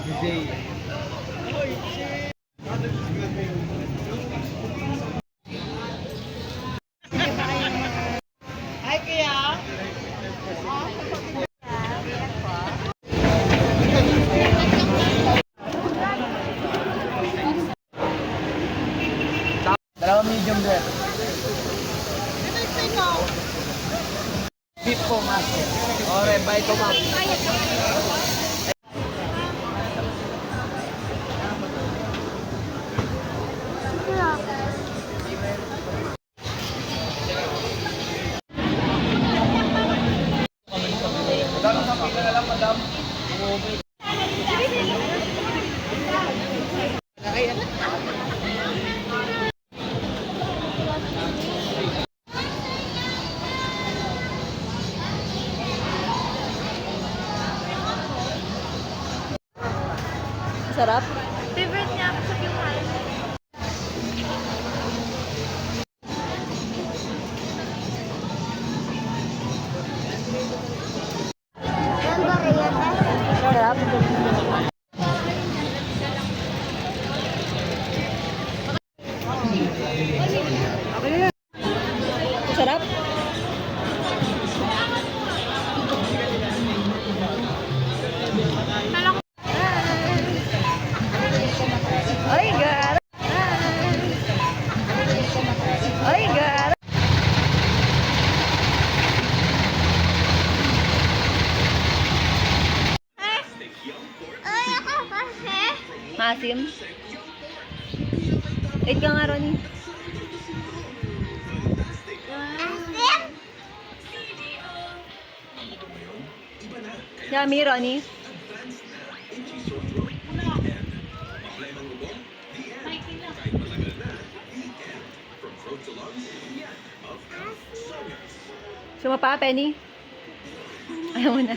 DJ. Ay, kaya? Dalawang medium rare. Beef po, master. Ore, bye ko, ma'am. Sarap. Favorite niya ako sa Pimal. Sarap. Sarap. Ay, gara. Ay, gara. Ay, ako kasi. Maasim. Eat ka nga, Ronnie. Asim? Yummy, Ronnie. Sumapa, Penny. Ayaw mo na.